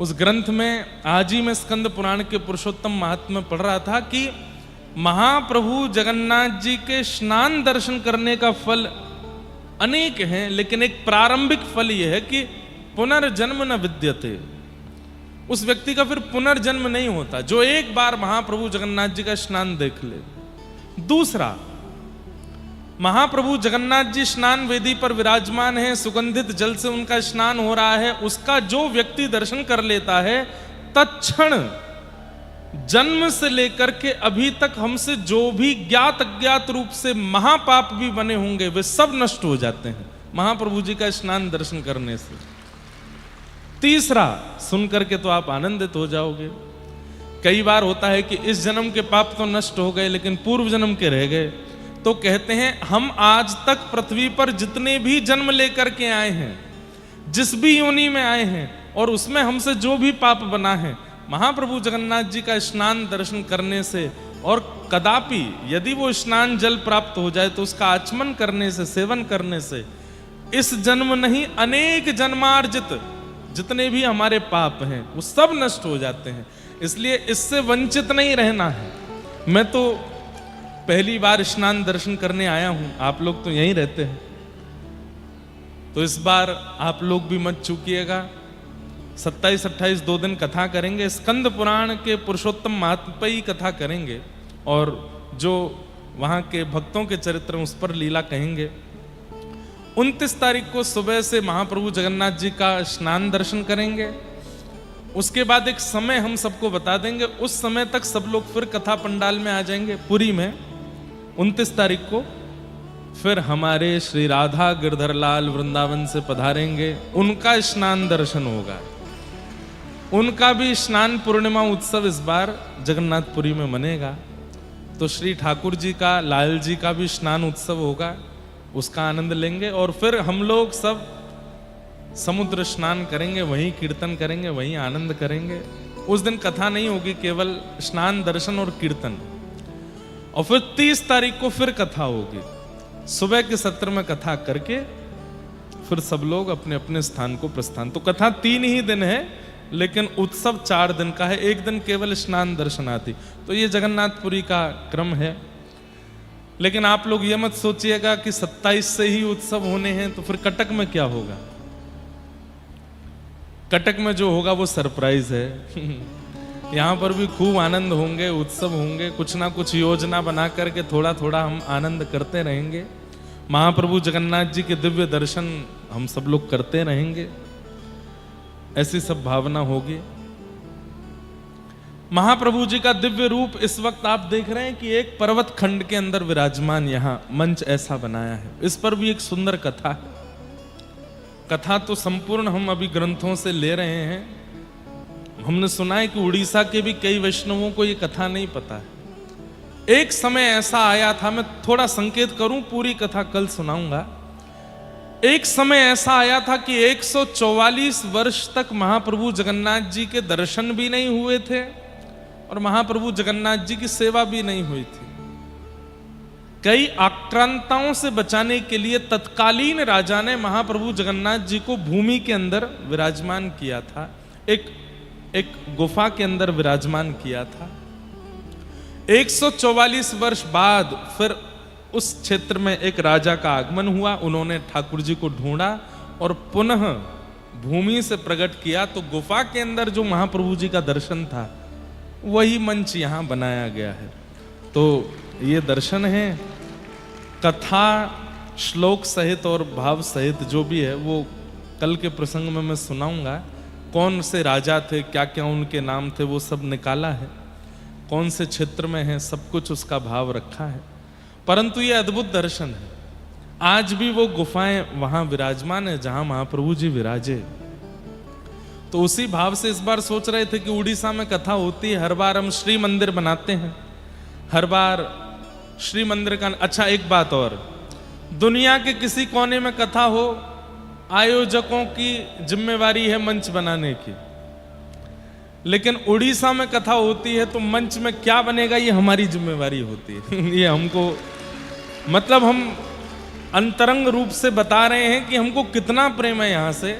उस ग्रंथ में आज ही मैं स्कंद पुराण के पुरुषोत्तम महात्म्य पढ़ रहा था कि महाप्रभु जगन्नाथ जी के स्नान दर्शन करने का फल अनेक हैं, लेकिन एक प्रारंभिक फल यह है कि पुनर्जन्म न विद्यते। उस व्यक्ति का फिर पुनर्जन्म नहीं होता जो एक बार महाप्रभु जगन्नाथ जी का स्नान देख ले। दूसरा, महाप्रभु जगन्नाथ जी स्नान वेदी पर विराजमान हैं, सुगंधित जल से उनका स्नान हो रहा है, उसका जो व्यक्ति दर्शन कर लेता है तत्क्षण जन्म से लेकर के अभी तक हमसे जो भी ज्ञात अज्ञात रूप से महापाप भी बने होंगे वे सब नष्ट हो जाते हैं महाप्रभु जी का स्नान दर्शन करने से। तीसरा, सुन करके तो आप आनंदित हो जाओगे। कई बार होता है कि इस जन्म के पाप तो नष्ट हो गए लेकिन पूर्व जन्म के रह गए, तो कहते हैं हम आज तक पृथ्वी पर जितने भी जन्म लेकर के आए हैं, जिस भी योनि में आए हैं, और उसमें हमसे जो भी पाप बना है, महाप्रभु जगन्नाथ जी का स्नान दर्शन करने से और कदापि यदि वो स्नान जल प्राप्त हो जाए तो उसका आचमन करने से, सेवन करने से इस जन्म नहीं अनेक जन्मार्जित जितने भी हमारे पाप हैं वो सब नष्ट हो जाते हैं। इसलिए इससे वंचित नहीं रहना है। मैं तो पहली बार स्नान दर्शन करने आया हूं, आप लोग तो यहीं रहते हैं, तो इस बार आप लोग भी मत चूकिएगा। 27-28 2 दिन कथा करेंगे, स्कंद पुराण के पुरुषोत्तम महात्म्य की कथा करेंगे और जो वहाँ के भक्तों के चरित्र उस पर लीला कहेंगे। 29 तारीख को सुबह से महाप्रभु जगन्नाथ जी का स्नान दर्शन करेंगे। उसके बाद एक समय हम सबको बता देंगे, उस समय तक सब लोग फिर कथा पंडाल में आ जाएंगे पुरी में। 29 तारीख को फिर हमारे श्री राधा गिरधरलाल वृंदावन से पधारेंगे, उनका स्नान दर्शन होगा। उनका भी स्नान पूर्णिमा उत्सव इस बार जगन्नाथपुरी में मनेगा, तो श्री ठाकुर जी का, लाल जी का भी स्नान उत्सव होगा, उसका आनंद लेंगे। और फिर हम लोग सब समुद्र स्नान करेंगे, वहीं कीर्तन करेंगे, वहीं आनंद करेंगे। उस दिन कथा नहीं होगी, केवल स्नान दर्शन और कीर्तन। और फिर 30 तारीख को फिर कथा होगी, सुबह के सत्र में कथा करके फिर सब लोग अपने अपने स्थान को प्रस्थान। तो कथा 3 ही दिन है लेकिन उत्सव 4 दिन का है, एक दिन केवल स्नान दर्शनार्थी। तो ये जगन्नाथपुरी का क्रम है। लेकिन आप लोग ये मत सोचिएगा कि 27 से ही उत्सव होने हैं तो फिर कटक में क्या होगा। कटक में जो होगा वो सरप्राइज है। यहाँ पर भी खूब आनंद होंगे, उत्सव होंगे, कुछ ना कुछ योजना बना करके थोड़ा थोड़ा हम आनंद करते रहेंगे। महाप्रभु जगन्नाथ जी के दिव्य दर्शन हम सब लोग करते रहेंगे, ऐसी सब भावना होगी। महाप्रभु जी का दिव्य रूप इस वक्त आप देख रहे हैं कि एक पर्वत खंड के अंदर विराजमान यहाँ मंच ऐसा बनाया है। इस पर भी एक सुंदर कथा है। कथा तो संपूर्ण हम अभी ग्रंथों से ले रहे हैं। हमने सुना है कि उड़ीसा के भी कई वैष्णवों को ये कथा नहीं पता है। एक समय ऐसा आया था, मैं थोड़ा संकेत करूं, पूरी कथा कल सुनाऊंगा। एक समय ऐसा आया था कि 144 वर्ष तक महाप्रभु जगन्नाथ जी के दर्शन भी नहीं हुए थे और महाप्रभु जगन्नाथ जी की सेवा भी नहीं हुई थी। कई आक्रांताओं से बचाने के लिए तत्कालीन राजा ने महाप्रभु जगन्नाथ जी को भूमि के अंदर विराजमान किया था, एक गुफा के अंदर विराजमान किया था। 144 वर्ष बाद फिर उस क्षेत्र में एक राजा का आगमन हुआ। उन्होंने ठाकुर जी को ढूंढा और पुनः भूमि से प्रकट किया, तो गुफा के अंदर जो महाप्रभु जी का दर्शन था वही मंच यहां बनाया गया है। तो ये दर्शन है, कथा श्लोक सहित और भाव सहित जो भी है वो कल के प्रसंग में मैं सुनाऊंगा। कौन से राजा थे, क्या क्या उनके नाम थे, वो सब निकाला है, कौन से क्षेत्र में है, सब कुछ उसका भाव रखा है। परंतु ये अद्भुत दर्शन है। आज भी वो गुफाएं वहां विराजमान है जहां महाप्रभु जी विराजे। तो उसी भाव से इस बार सोच रहे थे कि उड़ीसा में कथा होती है, हर बार हम श्री मंदिर बनाते हैं, हर बार श्री मंदिर का। अच्छा, एक बात और, दुनिया के किसी कोने में कथा हो, आयोजकों की जिम्मेवारी है मंच बनाने की, लेकिन उड़ीसा में कथा होती है तो मंच में क्या बनेगा ये हमारी जिम्मेवारी होती है। ये हमको, मतलब हम अंतरंग रूप से बता रहे हैं कि हमको कितना प्रेम है यहाँ से,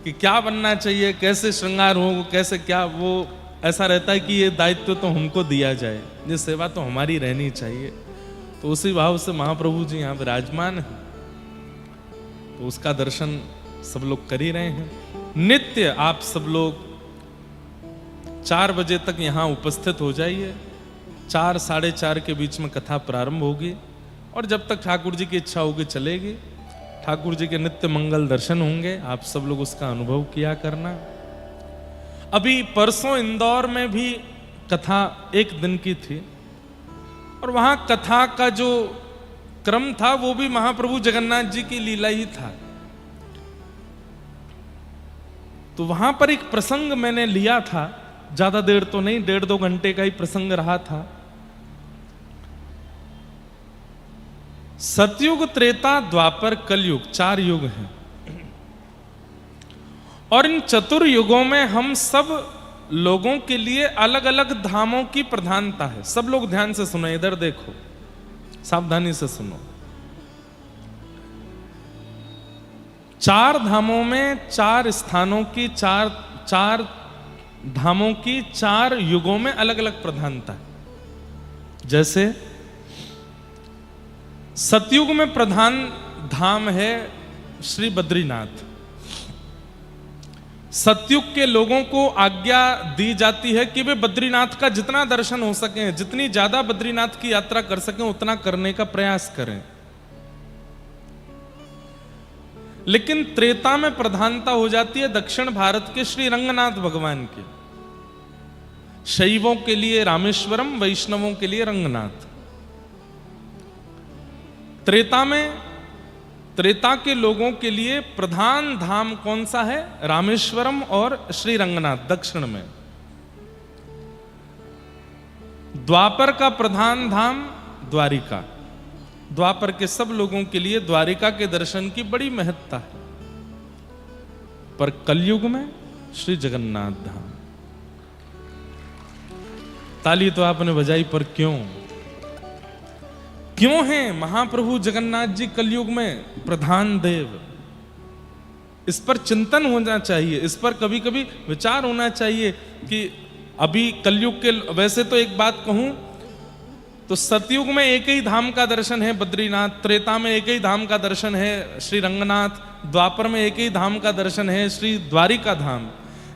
कि क्या बनना चाहिए, कैसे श्रृंगार हो, कैसे क्या, वो ऐसा रहता है कि ये दायित्व तो हमको दिया जाए, ये सेवा तो हमारी रहनी चाहिए। तो उसी भाव से महाप्रभु जी यहाँ विराजमान है, तो उसका दर्शन सब लोग कर ही रहे हैं। नित्य आप सब लोग 4 बजे तक यहाँ उपस्थित हो जाइए। 4 साढ़े 4 के बीच में कथा प्रारंभ होगी और जब तक ठाकुर जी की इच्छा होगी चलेगी। ठाकुर जी के नित्य मंगल दर्शन होंगे, आप सब लोग उसका अनुभव किया करना। अभी परसों इंदौर में भी कथा 1 दिन की थी और वहां कथा का जो क्रम था वो भी महाप्रभु जगन्नाथ जी की लीला ही था। तो वहां पर एक प्रसंग मैंने लिया था, ज्यादा देर तो नहीं, 1.5-2 घंटे का ही प्रसंग रहा था। सतयुग, त्रेता, द्वापर, कलयुग 4 युग हैं और इन चतुर्युगों में हम सब लोगों के लिए अलग अलग धामों की प्रधानता है। सब लोग ध्यान से सुनो, इधर देखो, सावधानी से सुनो। 4 धामों में 4 स्थानों की 4 धामों की 4 युगों में अलग अलग प्रधानता है। जैसे सतयुग में प्रधान धाम है श्री बद्रीनाथ। सतयुग के लोगों को आज्ञा दी जाती है कि वे बद्रीनाथ का जितना दर्शन हो सके, जितनी ज्यादा बद्रीनाथ की यात्रा कर सकें उतना करने का प्रयास करें। लेकिन त्रेता में प्रधानता हो जाती है दक्षिण भारत के श्री रंगनाथ भगवान की। शैवों के लिए रामेश्वरम, वैष्णवों के लिए रंगनाथ। त्रेता में, त्रेता के लोगों के लिए प्रधान धाम कौन सा है? रामेश्वरम और श्री रंगनाथ दक्षिण में। द्वापर का प्रधान धाम द्वारिका। द्वापर के सब लोगों के लिए द्वारिका के दर्शन की बड़ी महत्ता है। पर कलयुग में श्री जगन्नाथ धाम। ताली तो आपने बजाई, पर क्यों? क्यों है महाप्रभु जगन्नाथ जी कलयुग में प्रधान देव? इस पर चिंतन होना चाहिए, इस पर कभी कभी विचार होना चाहिए कि अभी कलयुग के, वैसे तो एक बात कहूं तो सतयुग में एक ही धाम का दर्शन है बद्रीनाथ, त्रेता में एक ही धाम का दर्शन है श्री रंगनाथ, द्वापर में एक ही धाम का दर्शन है श्री द्वारिका धाम।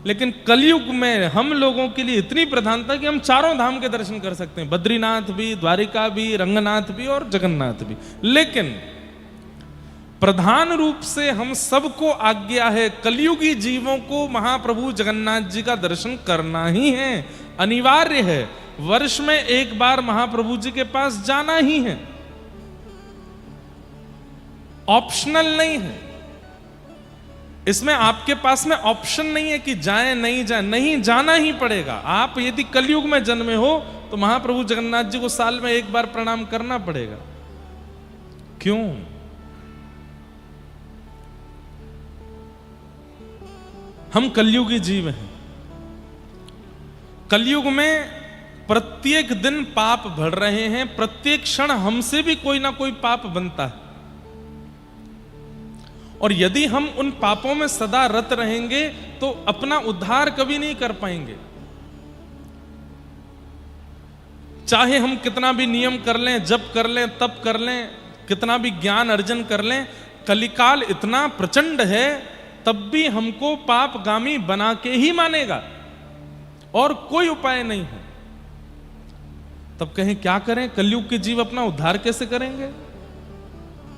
लेकिन कलयुग में हम लोगों के लिए इतनी प्रधानता कि हम 4 धाम के दर्शन कर सकते हैं, बद्रीनाथ भी, द्वारिका भी, रंगनाथ भी और जगन्नाथ भी। लेकिन प्रधान रूप से हम सबको आज्ञा है, कलयुगी जीवों को महाप्रभु जगन्नाथ जी का दर्शन करना ही है, अनिवार्य है। वर्ष में एक बार महाप्रभु जी के पास जाना ही है, ऑप्शनल नहीं है। इसमें आपके पास में ऑप्शन नहीं है कि जाएं नहीं जाएं, नहीं, जाना ही पड़ेगा। आप यदि कलयुग में जन्मे हो तो महाप्रभु जगन्नाथ जी को साल में एक बार प्रणाम करना पड़ेगा। क्यों? हम कलयुगी जीव हैं। कलयुग में प्रत्येक दिन पाप बढ़ रहे हैं, प्रत्येक क्षण हमसे भी कोई ना कोई पाप बनता है। और यदि हम उन पापों में सदा रत रहेंगे तो अपना उद्धार कभी नहीं कर पाएंगे। चाहे हम कितना भी नियम कर लें, जप कर लें, तप कर लें, कितना भी ज्ञान अर्जन कर लें, कलिकाल इतना प्रचंड है तब भी हमको पापगामी बना के ही मानेगा और कोई उपाय नहीं है। तब कहें क्या करें? कलयुग के जीव अपना उद्धार कैसे करेंगे?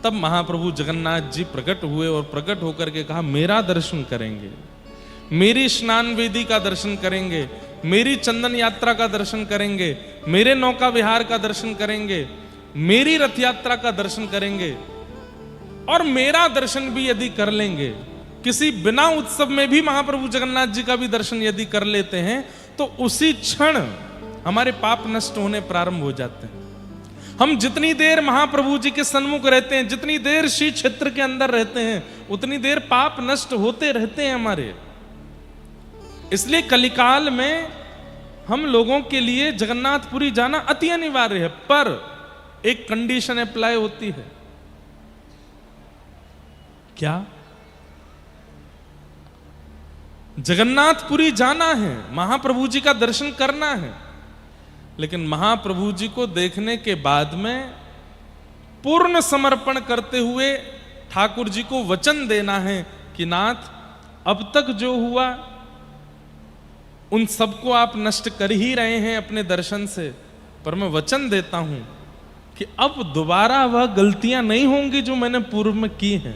तब महाप्रभु जगन्नाथ जी प्रकट हुए और प्रकट होकर के कहा, मेरा दर्शन करेंगे, मेरी स्नान वेदी का दर्शन करेंगे, मेरी चंदन यात्रा का दर्शन करेंगे, मेरे नौका विहार का दर्शन करेंगे, मेरी रथ यात्रा का दर्शन करेंगे। और मेरा दर्शन भी यदि कर लेंगे, किसी बिना उत्सव में भी महाप्रभु जगन्नाथ जी का भी दर्शन यदि कर लेते हैं तो उसी क्षण हमारे पाप नष्ट होने प्रारंभ हो जाते हैं। हम जितनी देर महाप्रभु जी के सन्मुख रहते हैं, जितनी देर श्री क्षेत्र के अंदर रहते हैं, उतनी देर पाप नष्ट होते रहते हैं हमारे। इसलिए कलिकाल में हम लोगों के लिए जगन्नाथपुरी जाना अति अनिवार्य है। पर एक कंडीशन अप्लाई होती है। क्या? जगन्नाथपुरी जाना है, महाप्रभु जी का दर्शन करना है, लेकिन महाप्रभु जी को देखने के बाद में पूर्ण समर्पण करते हुए ठाकुर जी को वचन देना है कि नाथ, अब तक जो हुआ उन सबको आप नष्ट कर ही रहे हैं अपने दर्शन से, पर मैं वचन देता हूं कि अब दोबारा वह गलतियां नहीं होंगी जो मैंने पूर्व में की हैं।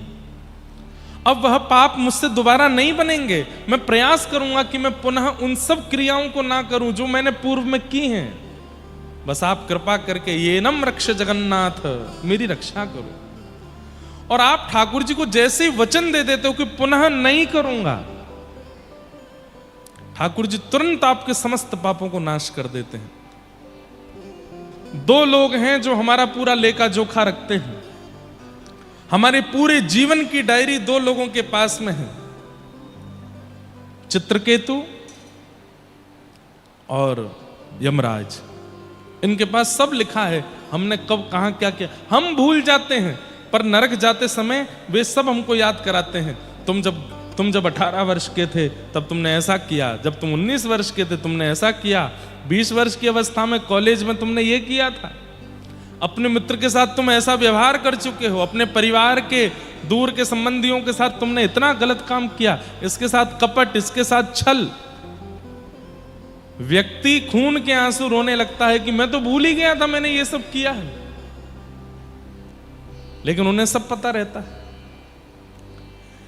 अब वह पाप मुझसे दोबारा नहीं बनेंगे। मैं प्रयास करूंगा कि मैं पुनः उन सब क्रियाओं को ना करूं जो मैंने पूर्व में की हैं। बस आप कृपा करके ये नम रक्ष जगन्नाथ, मेरी रक्षा करो। और आप ठाकुर जी को जैसे ही वचन दे देते हो कि पुनः नहीं करूंगा, ठाकुर जी तुरंत आपके समस्त पापों को नाश कर देते हैं। दो लोग हैं जो हमारा पूरा लेखा जोखा रखते हैं। हमारे पूरे जीवन की डायरी दो लोगों के पास में है, चित्रकेतु और यमराज। इनके पास सब लिखा है, हमने कब कहां क्या किया। हम भूल जाते हैं, पर नरक जाते समय वे सब हमको याद कराते हैं। तुम जब 18 वर्ष के थे तब तुमने ऐसा किया, जब तुम 19 वर्ष के थे तुमने ऐसा किया, 20 वर्ष की अवस्था में कॉलेज में तुमने ये किया था, अपने मित्र के साथ तुम ऐसा व्यवहार कर चुके हो, अपने परिवार के दूर के संबंधियों के साथ तुमने इतना गलत काम किया, इसके साथ कपट, इसके साथ छल। व्यक्ति खून के आंसू रोने लगता है कि मैं तो भूल ही गया था मैंने ये सब किया है, लेकिन उन्हें सब पता रहता है।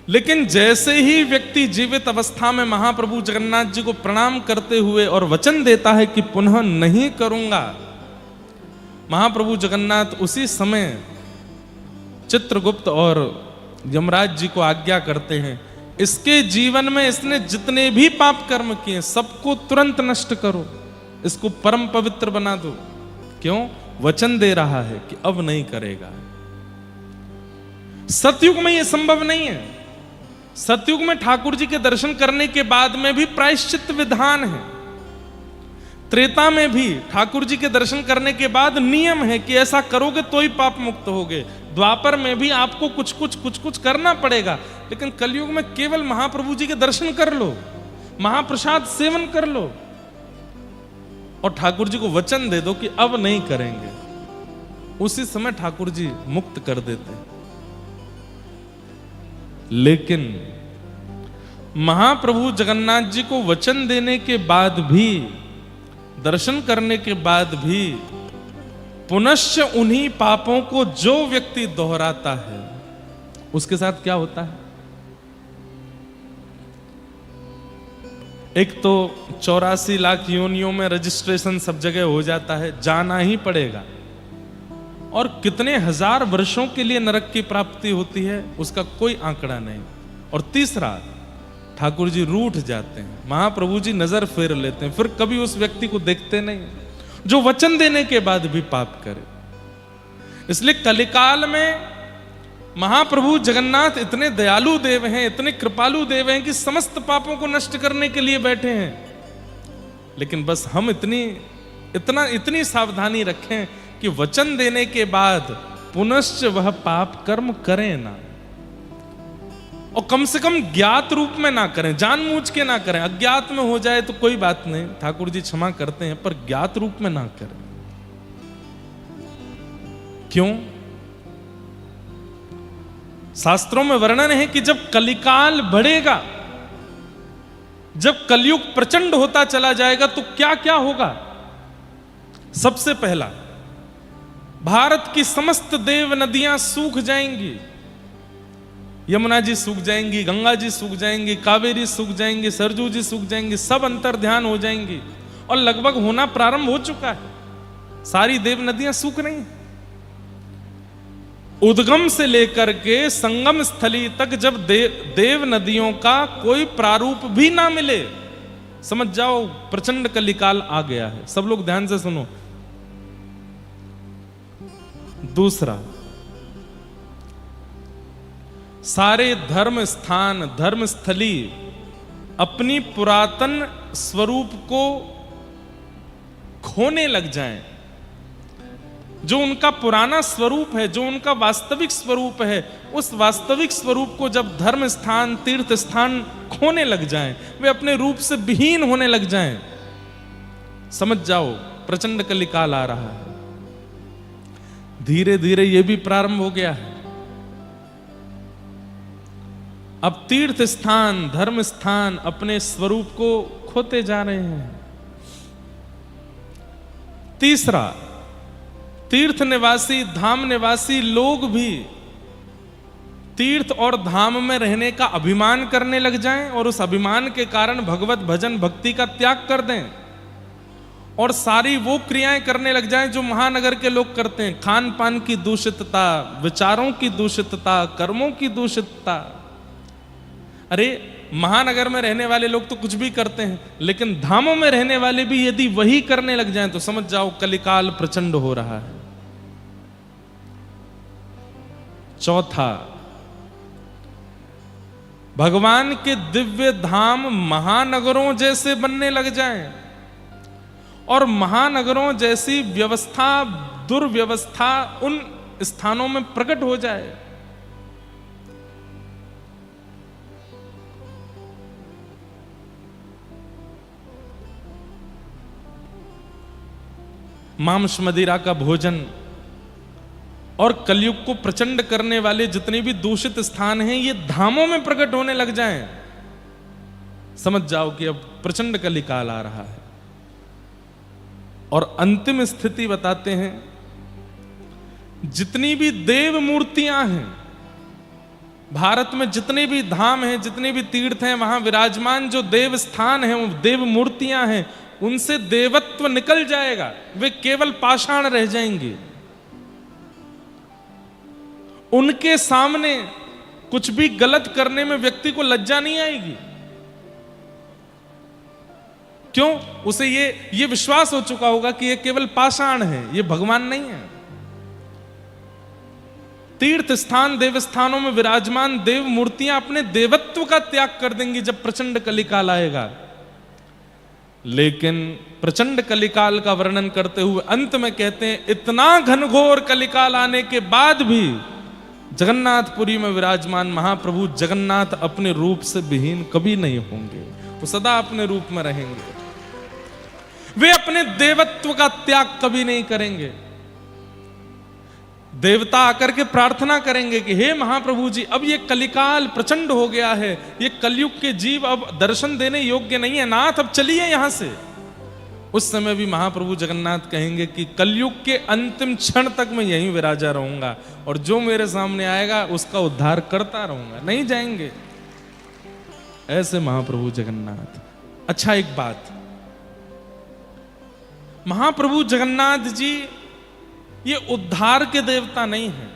लेकिन जैसे ही व्यक्ति जीवित अवस्था में महाप्रभु जगन्नाथ जी को प्रणाम करते हुए और वचन देता है कि पुनः नहीं करूंगा, महाप्रभु जगन्नाथ उसी समय चित्रगुप्त और यमराज जी को आज्ञा करते हैं, इसके जीवन में इसने जितने भी पाप कर्म किए सबको तुरंत नष्ट करो, इसको परम पवित्र बना दो। क्यों? वचन दे रहा है कि अब नहीं करेगा। सतयुग में यह संभव नहीं है। सतयुग में ठाकुर जी के दर्शन करने के बाद में भी प्रायश्चित विधान है। त्रेता में भी ठाकुर जी के दर्शन करने के बाद नियम है कि ऐसा करोगे तो ही पाप मुक्त होगे। द्वापर में भी आपको कुछ कुछ करना पड़ेगा, लेकिन कलयुग में केवल महाप्रभु जी के दर्शन कर लो, महाप्रसाद सेवन कर लो और ठाकुर जी को वचन दे दो कि अब नहीं करेंगे। उसी समय ठाकुर जी मुक्त कर देते हैं। लेकिन महाप्रभु जगन्नाथ जी को वचन देने के बाद भी, दर्शन करने के बाद भी पुनश्च उन्हीं पापों को जो व्यक्ति दोहराता है उसके साथ क्या होता है? एक तो 84 लाख योनियों में रजिस्ट्रेशन सब जगह हो जाता है, जाना ही पड़ेगा, और कितने हजार वर्षों के लिए नरक की प्राप्ति होती है उसका कोई आंकड़ा नहीं। और तीसरा, ठाकुर जी रूठ जाते हैं, महाप्रभु जी नजर फेर लेते हैं, फिर कभी उस व्यक्ति को देखते नहीं जो वचन देने के बाद भी पाप करे। इसलिए कलिकाल में महाप्रभु जगन्नाथ इतने दयालु देव हैं, इतने कृपालु देव हैं कि समस्त पापों को नष्ट करने के लिए बैठे हैं। लेकिन बस हम इतनी सावधानी रखें कि वचन देने के बाद पुनश्च वह पाप कर्म करें ना, और कम से कम ज्ञात रूप में ना करें, जानबूझ के ना करें। अज्ञात में हो जाए तो कोई बात नहीं, ठाकुर जी क्षमा करते हैं, पर ज्ञात रूप में ना करें। क्यों? शास्त्रों में वर्णन है कि जब कलिकाल बढ़ेगा, जब कलयुग प्रचंड होता चला जाएगा तो क्या क्या होगा। सबसे पहला, भारत की समस्त देव नदियां सूख जाएंगी। यमुना जी सूख जाएंगी, गंगा जी सूख जाएंगी, कावेरी सूख जाएंगी, सरजू जी सूख जाएंगी, सब अंतर्ध्यान हो जाएंगी, और लगभग होना प्रारंभ हो चुका है। सारी देव नदियां सूख रही हैं। उद्गम से लेकर के संगम स्थली तक जब देव नदियों का कोई प्रारूप भी ना मिले, समझ जाओ प्रचंड कलिकाल आ गया है। सब लोग ध्यान से सुनो। दूसरा, सारे धर्म स्थान, धर्म स्थली अपनी पुरातन स्वरूप को खोने लग जाएं। जो उनका पुराना स्वरूप है, जो उनका वास्तविक स्वरूप है, उस वास्तविक स्वरूप को जब धर्म स्थान, तीर्थ स्थान खोने लग जाएं, वे अपने रूप से विहीन होने लग जाएं, समझ जाओ प्रचंड कलिकाल आ रहा है। धीरे धीरे यह भी प्रारंभ हो गया है। अब तीर्थ स्थान, धर्म स्थान अपने स्वरूप को खोते जा रहे हैं। तीसरा, तीर्थ निवासी, धाम निवासी लोग भी तीर्थ और धाम में रहने का अभिमान करने लग जाएं और उस अभिमान के कारण भगवत भजन भक्ति का त्याग कर दें और सारी वो क्रियाएं करने लग जाएं जो महानगर के लोग करते हैं। खान पान की दूषितता, विचारों की दूषितता, कर्मों की दूषितता। अरे महानगर में रहने वाले लोग तो कुछ भी करते हैं, लेकिन धामों में रहने वाले भी यदि वही करने लग जाएं तो समझ जाओ कलिकाल प्रचंड हो रहा है। चौथा, भगवान के दिव्य धाम महानगरों जैसे बनने लग जाएं और महानगरों जैसी व्यवस्था, दुर्व्यवस्था उन स्थानों में प्रकट हो जाए। मांस मदिरा का भोजन और कलयुग को प्रचंड करने वाले जितने भी दूषित स्थान हैं, ये धामों में प्रकट होने लग जाएं, समझ जाओ कि अब प्रचंड कलिकाल आ रहा है। और अंतिम स्थिति बताते हैं, जितनी भी देव मूर्तियां हैं भारत में, जितने भी धाम हैं, जितने भी तीर्थ हैं, वहां विराजमान जो देव स्थान हैं, वो देव मूर्तियां हैं, उनसे देवत्व निकल जाएगा, वे केवल पाषाण रह जाएंगे। उनके सामने कुछ भी गलत करने में व्यक्ति को लज्जा नहीं आएगी। क्यों? उसे ये विश्वास हो चुका होगा कि ये केवल पाषाण है, ये भगवान नहीं है। तीर्थ स्थान, देव स्थानों में विराजमान देव मूर्तियां अपने देवत्व का त्याग कर देंगी जब प्रचंड कलिकाल आएगा। लेकिन प्रचंड कलिकाल का वर्णन करते हुए अंत में कहते हैं, इतना घनघोर कलिकाल आने के बाद भी जगन्नाथपुरी में विराजमान महाप्रभु जगन्नाथ अपने रूप से विहीन कभी नहीं होंगे, वो सदा अपने रूप में रहेंगे। वे अपने देवत्व का त्याग कभी नहीं करेंगे। देवता आकर के प्रार्थना करेंगे कि हे महाप्रभु जी, अब ये कलिकाल प्रचंड हो गया है, ये कलयुग के जीव अब दर्शन देने योग्य नहीं है, नाथ अब चलिए यहां से। उस समय भी महाप्रभु जगन्नाथ कहेंगे कि कलयुग के अंतिम क्षण तक मैं यहीं विराजा रहूंगा और जो मेरे सामने आएगा उसका उद्धार करता रहूंगा, नहीं जाएंगे। ऐसे महाप्रभु जगन्नाथ। अच्छा, एक बात, महाप्रभु जगन्नाथ जी ये उद्धार के देवता नहीं है,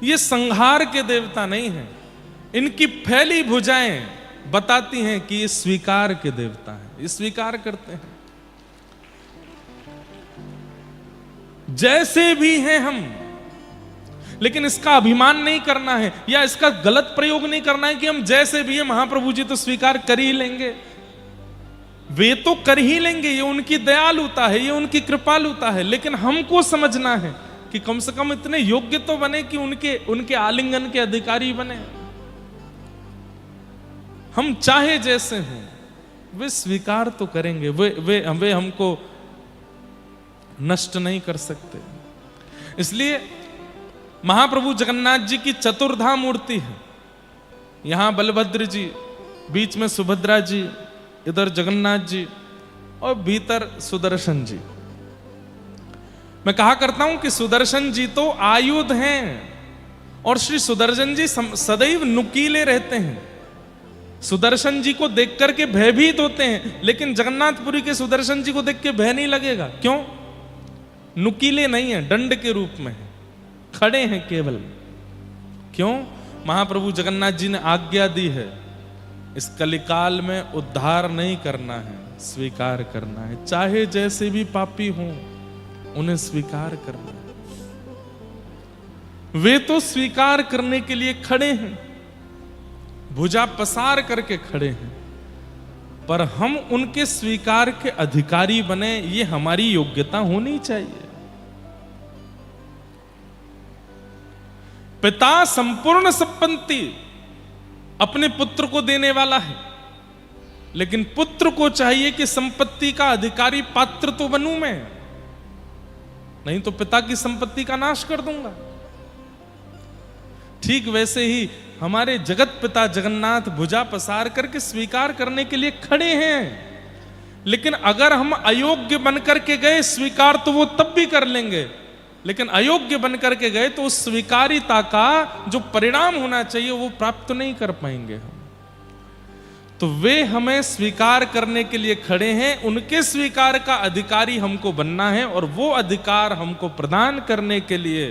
ये संहार के देवता नहीं है। इनकी फैली भुजाएं बताती हैं कि ये स्वीकार के देवता हैं, ये स्वीकार करते हैं। जैसे भी हैं हम, लेकिन इसका अभिमान नहीं करना है या इसका गलत प्रयोग नहीं करना है कि हम जैसे भी हैं महाप्रभु जी तो स्वीकार कर ही लेंगे। वे तो कर ही लेंगे, ये उनकी दयालुता है, ये उनकी कृपालुता है। लेकिन हमको समझना है कि कम से कम इतने योग्य तो बने कि उनके आलिंगन के अधिकारी बने। हम चाहे जैसे हों, वे स्वीकार तो करेंगे, वे हमको नष्ट नहीं कर सकते। इसलिए महाप्रभु जगन्नाथ जी की चतुर्धा मूर्ति है। यहां बलभद्र जी, बीच में सुभद्रा जी, इधर जगन्नाथ जी और भीतर सुदर्शन जी। मैं कहा करता हूं कि सुदर्शन जी तो आयुध हैं और श्री सुदर्शन जी सदैव नुकीले रहते हैं। सुदर्शन जी को देख करके भयभीत होते हैं, लेकिन जगन्नाथपुरी के सुदर्शन जी को देख के भय नहीं लगेगा। क्यों? नुकीले नहीं है, दंड के रूप में है, खड़े हैं केवल। क्यों? महाप्रभु जगन्नाथ जी ने आज्ञा दी है, इस कलिकाल में उद्धार नहीं करना है, स्वीकार करना है। चाहे जैसे भी पापी हों, उन्हें स्वीकार करना है। वे तो स्वीकार करने के लिए खड़े हैं, भुजा पसार करके खड़े हैं, पर हम उनके स्वीकार के अधिकारी बने, ये हमारी योग्यता होनी चाहिए। पिता संपूर्ण संपत्ति अपने पुत्र को देने वाला है, लेकिन पुत्र को चाहिए कि संपत्ति का अधिकारी पात्र तो बनूं मैं, नहीं तो पिता की संपत्ति का नाश कर दूंगा। ठीक वैसे ही हमारे जगत पिता जगन्नाथ भुजा पसार करके स्वीकार करने के लिए खड़े हैं, लेकिन अगर हम अयोग्य बनकर के गए स्वीकार तो वो तब भी कर लेंगे, लेकिन अयोग्य बनकर के गए तो उस स्वीकारिता का जो परिणाम होना चाहिए वो प्राप्त नहीं कर पाएंगे हम। तो वे हमें स्वीकार करने के लिए खड़े हैं, उनके स्वीकार का अधिकारी हमको बनना है, और वो अधिकार हमको प्रदान करने के लिए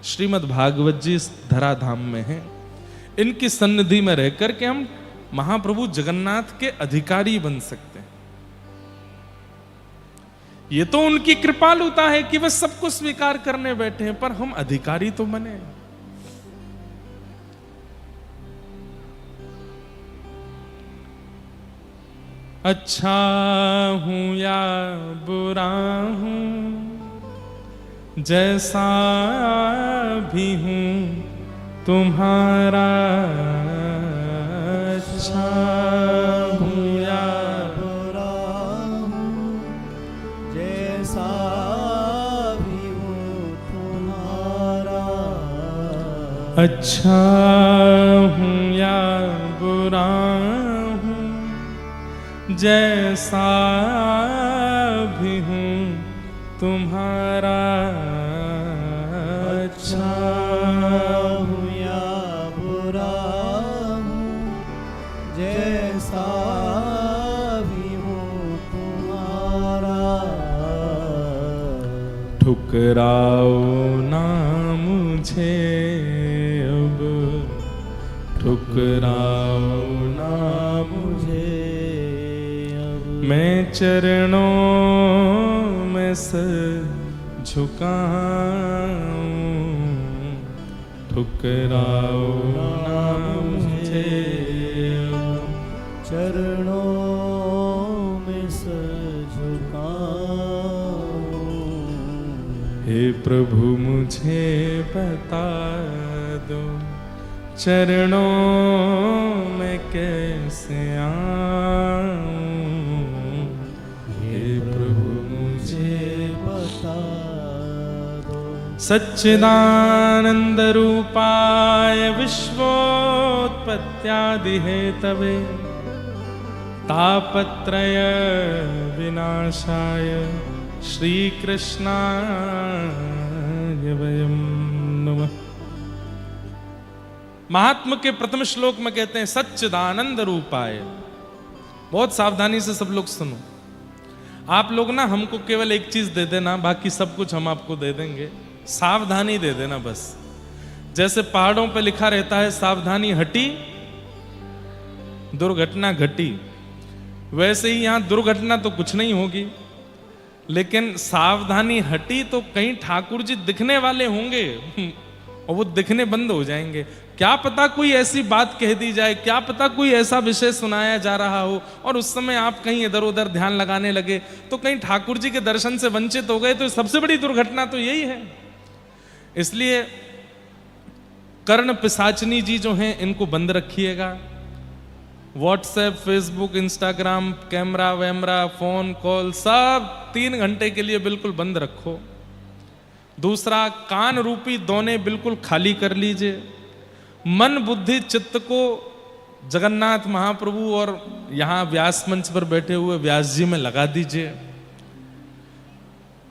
श्रीमद् भागवत जी इस धराधाम में हैं। इनकी सन्निधि में रह करके हम महाप्रभु जगन्नाथ के अधिकारी बन सकते हैं। ये तो उनकी कृपालुता है कि वे सबको स्वीकार करने बैठे हैं, पर हम अधिकारी तो बने। अच्छा हूं या बुरा हूं, जैसा भी हूं तुम्हारा, अच्छा हूं या बुरा हूं, जैसा भी हूं तुम्हारा, अच्छा हूं या बुरा हूं, जैसा भी हूं तुम्हारा, अच्छा हूं या बुरा हूं, जैसा भी हूं तुम्हारा, ठुकराओ ना मुझे अब, ठुकराओ ना मुझे, मैं चरणों में सर झुकाऊं, ठुकराओ ना मुझे, चरणों में सर झुकाऊं। हे प्रभु मुझे बता दो, चरणों में कैसे आऊं, सच्चिदानंद रूपाय विश्वोत्पत्त्यादि हेतवे, तापत्रय विनाशाय श्री कृष्णाय वयं नमः। महात्मा के प्रथम श्लोक में कहते हैं सच्चिदानंद रूपाय। बहुत सावधानी से सब लोग सुनो। आप लोग ना हमको केवल एक चीज दे देना, बाकी सब कुछ हम आपको दे देंगे, सावधानी दे देना बस। जैसे पहाड़ों पे लिखा रहता है सावधानी हटी दुर्घटना घटी, वैसे ही यहां दुर्घटना तो कुछ नहीं होगी, लेकिन सावधानी हटी तो कहीं ठाकुर जी दिखने वाले होंगे और वो दिखने बंद हो जाएंगे। क्या पता कोई ऐसी बात कह दी जाए, क्या पता कोई ऐसा विषय सुनाया जा रहा हो और उस समय आप कहीं इधर उधर ध्यान लगाने लगे तो कहीं ठाकुर जी के दर्शन से वंचित हो गए, तो सबसे बड़ी दुर्घटना तो यही है। इसलिए कर्ण पिशाचनी जी जो हैं इनको बंद रखिएगा। व्हाट्सएप, फेसबुक, इंस्टाग्राम, कैमरा वैमरा, फोन कॉल सब 3 घंटे के लिए बिल्कुल बंद रखो। दूसरा, कान रूपी दोने बिल्कुल खाली कर लीजिए। मन बुद्धि चित्त को जगन्नाथ महाप्रभु और यहां व्यास मंच पर बैठे हुए व्यास जी में लगा दीजिए।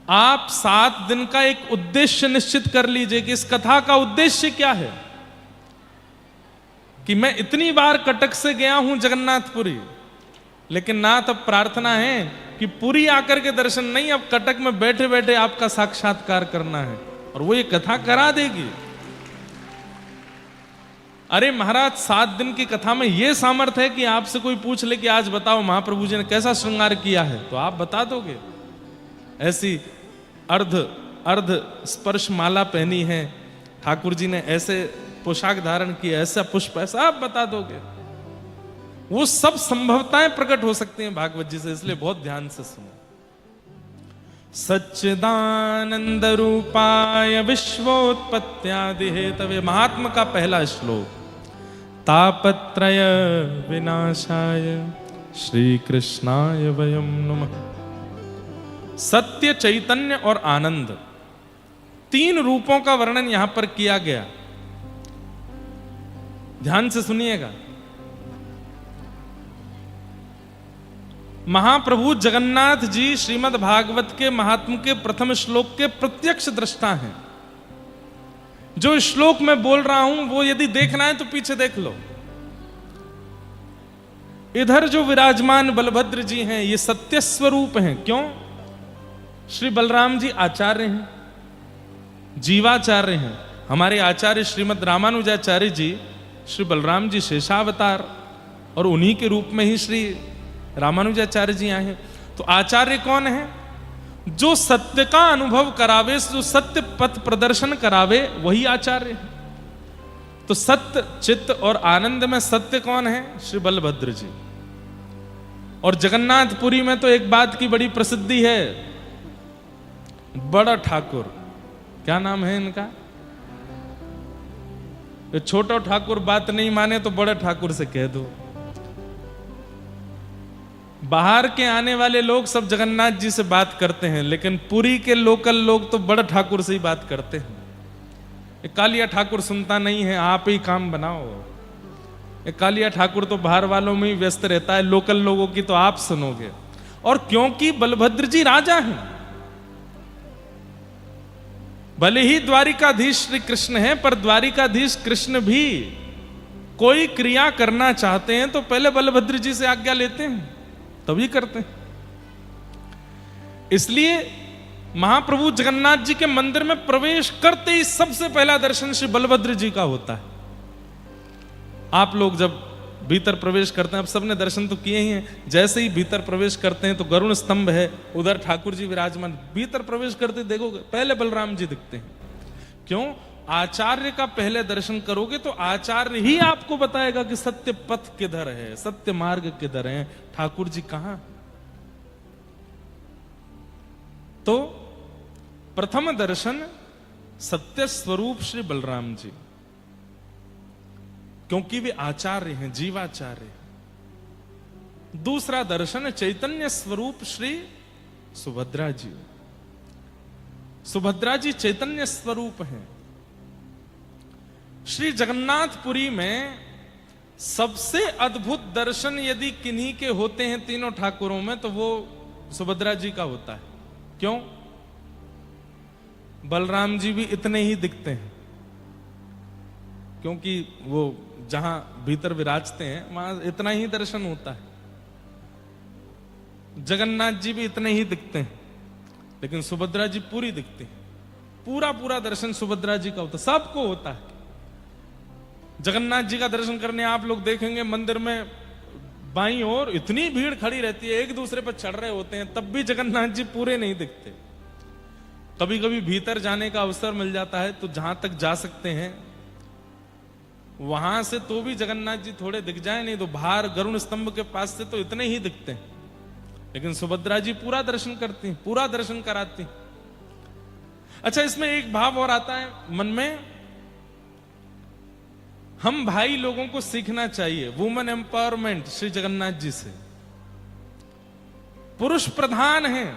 आप 7 दिन का एक उद्देश्य निश्चित कर लीजिए कि इस कथा का उद्देश्य क्या है। कि मैं इतनी बार कटक से गया हूं जगन्नाथपुरी, लेकिन नाथ अब प्रार्थना है कि पुरी आकर के दर्शन नहीं, अब कटक में बैठे बैठे आपका साक्षात्कार करना है, और वो ये कथा करा देगी। अरे महाराज, 7 दिन की कथा में ये सामर्थ्य है कि आपसे कोई पूछ ले कि आज बताओ महाप्रभु जी ने कैसा श्रृंगार किया है, तो आप बता दोगे। ऐसी अर्ध स्पर्श माला पहनी है ठाकुर जी ने, ऐसे पोशाक धारण की, ऐसा पुष्प, ऐसा आप बता दोगे। वो सब संभवताएं प्रकट हो सकती हैं भागवत जी से, इसलिए बहुत ध्यान से सुनो। सच्चिदानंद रूपाय विश्वोत्पत्त्यादि हेतवे। महात्मा का पहला श्लोक। तापत्रय विनाशाय श्री कृष्णाय वयं नमः। सत्य, चैतन्य और आनंद, तीन रूपों का वर्णन यहां पर किया गया। ध्यान से सुनिएगा। महाप्रभु जगन्नाथ जी श्रीमद् भागवत के महात्म के प्रथम श्लोक के प्रत्यक्ष दृष्टा हैं। जो श्लोक मैं बोल रहा हूं वो यदि देखना है तो पीछे देख लो। इधर जो विराजमान बलभद्र जी हैं ये सत्य स्वरूप हैं। क्यों? श्री बलराम जी आचार्य हैं, जीवाचार्य हैं। हमारे आचार्य श्रीमद् रामानुजाचार्य जी श्री बलराम जी शेषावतार, और उन्हीं के रूप में ही श्री रामानुजाचार्य जी आए हैं। तो आचार्य कौन है? जो सत्य का अनुभव करावे, जो सत्य पथ प्रदर्शन करावे, वही आचार्य है। तो सत्य, चित्त और आनंद में सत्य कौन है? श्री बलभद्र जी। और जगन्नाथपुरी में तो एक बात की बड़ी प्रसिद्धि है, बड़ा ठाकुर। क्या नाम है इनका? छोटा ठाकुर बात नहीं माने तो बड़े ठाकुर से कह दो। बाहर के आने वाले लोग सब जगन्नाथ जी से बात करते हैं, लेकिन पुरी के लोकल लोग तो बड़े ठाकुर से ही बात करते हैं। कालिया ठाकुर सुनता नहीं है, आप ही काम बनाओ। कालिया ठाकुर तो बाहर वालों में ही व्यस्त रहता है, लोकल लोगों की तो आप सुनोगे। और क्योंकि बलभद्र जी राजा हैं, भले ही द्वारिकाधीश श्री कृष्ण है, पर द्वारिकाधीश कृष्ण भी कोई क्रिया करना चाहते हैं तो पहले बलभद्र जी से आज्ञा लेते हैं, तभी करते हैं। इसलिए महाप्रभु जगन्नाथ जी के मंदिर में प्रवेश करते ही सबसे पहला दर्शन श्री बलभद्र जी का होता है। आप लोग जब भीतर प्रवेश करते हैं, अब सबने दर्शन तो किए ही हैं, जैसे ही भीतर प्रवेश करते हैं तो गरुण स्तंभ है, उधर ठाकुर जी विराजमान। भीतर प्रवेश करते देखोगे पहले बलराम जी दिखते हैं। क्यों? आचार्य का पहले दर्शन करोगे तो आचार्य ही आपको बताएगा कि सत्य पथ किधर है, सत्य मार्ग किधर है, ठाकुर जी कहां। तो प्रथम दर्शन सत्य स्वरूप श्री बलराम जी, क्योंकि वे आचार्य हैं, जीवाचार्य। दूसरा दर्शन चैतन्य स्वरूप श्री सुभद्रा जी। सुभद्रा जी चैतन्य स्वरूप हैं। श्री जगन्नाथपुरी में सबसे अद्भुत दर्शन यदि किन्हीं के होते हैं तीनों ठाकुरों में, तो वो सुभद्रा जी का होता है। क्यों? बलराम जी भी इतने ही दिखते हैं, क्योंकि वो जहां भीतर विराजते हैं वहां इतना ही दर्शन होता है। जगन्नाथ जी भी इतने ही दिखते हैं, लेकिन सुभद्रा जी पूरी दिखती है। पूरा पूरा दर्शन सुभद्रा जी का होता है, सबको होता है। जगन्नाथ जी का दर्शन करने आप लोग देखेंगे मंदिर में बाईं ओर इतनी भीड़ खड़ी रहती है, एक दूसरे पर चढ़ रहे होते हैं, तब भी जगन्नाथ जी पूरे नहीं दिखते। कभी कभी भीतर जाने का अवसर मिल जाता है तो जहां तक जा सकते हैं वहां से तो भी जगन्नाथ जी थोड़े दिख जाए, नहीं तो बाहर गरुण स्तंभ के पास से तो इतने ही दिखते हैं। लेकिन सुभद्रा जी पूरा दर्शन करती हैं, पूरा दर्शन कराती हैं। अच्छा, इसमें एक भाव और आता है मन में, हम भाई लोगों को सीखना चाहिए वुमेन एम्पावरमेंट श्री जगन्नाथ जी से। पुरुष प्रधान हैं,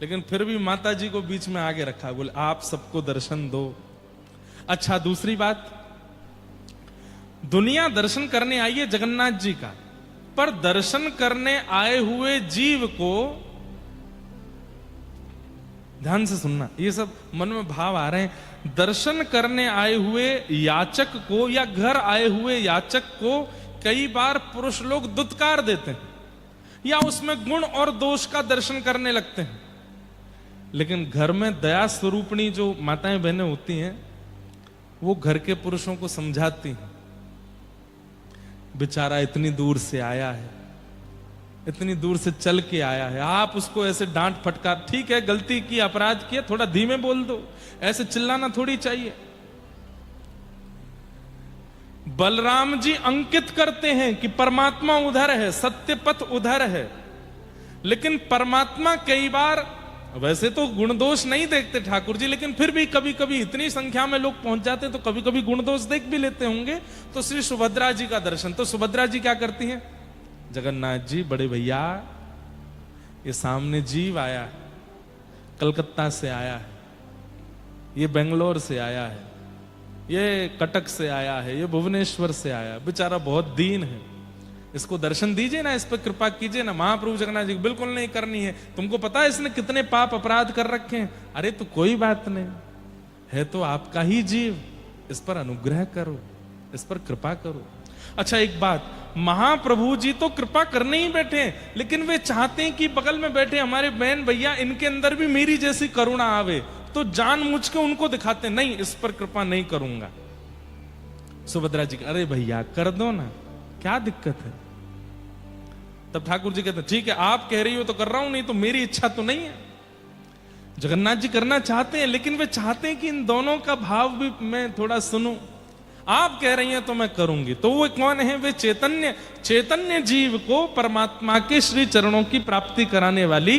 लेकिन फिर भी माता जी को बीच में आगे रखा, बोले आप सबको दर्शन दो। अच्छा, दूसरी बात, दुनिया दर्शन करने आई है जगन्नाथ जी का, पर दर्शन करने आए हुए जीव को, ध्यान से सुनना, ये सब मन में भाव आ रहे हैं। दर्शन करने आए हुए याचक को या घर आए हुए याचक को कई बार पुरुष लोग दुत्कार देते हैं या उसमें गुण और दोष का दर्शन करने लगते हैं। लेकिन घर में दया स्वरूपणी जो माताएं बहनें होती हैं, वो घर के पुरुषों को समझाती हैं, बेचारा इतनी दूर से आया है, इतनी दूर से चल के आया है, आप उसको ऐसे डांट फटकार, ठीक है गलती की, अपराध किया, थोड़ा धीमे बोल दो, ऐसे चिल्लाना थोड़ी चाहिए। बलराम जी अंकित करते हैं कि परमात्मा उधर है, सत्य पथ उधर है, लेकिन परमात्मा कई बार वैसे तो गुण दोष नहीं देखते ठाकुर जी, लेकिन फिर भी कभी कभी इतनी संख्या में लोग पहुंच जाते हैं तो कभी कभी गुण दोष देख भी लेते होंगे। तो श्री सुभद्रा जी का दर्शन, तो सुभद्रा जी क्या करती हैं? जगन्नाथ जी बड़े भैया, ये सामने जीव आया है, कलकत्ता से आया है, ये बेंगलोर से आया है, ये कटक से आया है, ये भुवनेश्वर से आया, बेचारा बहुत दीन है, इसको दर्शन दीजिए ना, इस पर कृपा कीजिए ना। महाप्रभु जगन्नाथ जी बिल्कुल नहीं करनी है, तुमको पता है इसने कितने पाप अपराध कर रखे हैं। अरे तो कोई बात नहीं है, तो आपका ही जीव, इस पर अनुग्रह करो, इस पर कृपा करो। अच्छा एक बात, महाप्रभु जी तो कृपा करने ही बैठे हैं, लेकिन वे चाहते हैं कि बगल में बैठे हमारे बहन भैया, इनके अंदर भी मेरी जैसी करुणा आवे, तो जानबूझ के उनको दिखाते नहीं, इस पर कृपा नहीं करूंगा। सुभद्रा जी, अरे भैया कर दो ना, क्या दिक्कत है? तब ठाकुर जी कहते ठीक है, आप कह रही हो तो कर रहा हूं, नहीं तो मेरी इच्छा तो नहीं है। जगन्नाथ जी करना चाहते हैं, लेकिन वे चाहते हैं कि इन दोनों का भाव भी मैं थोड़ा सुनूं। आप कह रही हैं तो मैं करूंगी। तो वो कौन है? वे चैतन्य जीव को परमात्मा के श्री चरणों की प्राप्ति कराने वाली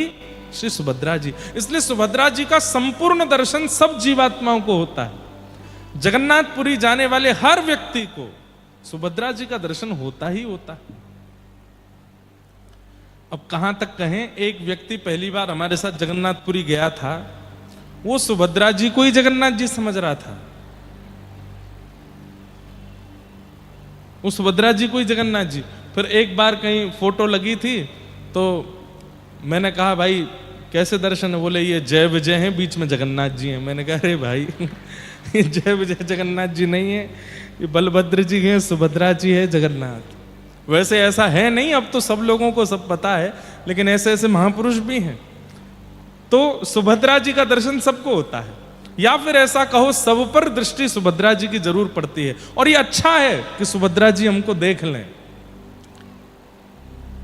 श्री सुभद्रा जी। इसलिए सुभद्रा जी का संपूर्ण दर्शन सब जीवात्माओं को होता है। जगन्नाथपुरी जाने वाले हर व्यक्ति को सुभद्रा जी का दर्शन होता ही होता है। अब कहां तक कहें, एक व्यक्ति पहली बार हमारे साथ जगन्नाथपुरी गया था, वो सुभद्रा जी को ही जगन्नाथ जी समझ रहा था, वो सुभद्रा जी को ही जगन्नाथ जी। फिर एक बार कहीं फोटो लगी थी तो मैंने कहा भाई कैसे दर्शन है? बोले ये जय विजय हैं, बीच में जगन्नाथ जी हैं। मैंने कहा अरे भाई ये जय विजय जगन्नाथ जी नहीं है, ये बलभद्र जी हैं, सुभद्रा जी है, जगन्नाथ। वैसे ऐसा है नहीं, अब तो सब लोगों को सब पता है, लेकिन ऐसे ऐसे महापुरुष भी हैं। तो सुभद्रा जी का दर्शन सबको होता है, या फिर ऐसा कहो सब पर दृष्टि सुभद्रा जी की जरूर पड़ती है। और ये अच्छा है कि सुभद्रा जी हमको देख लें।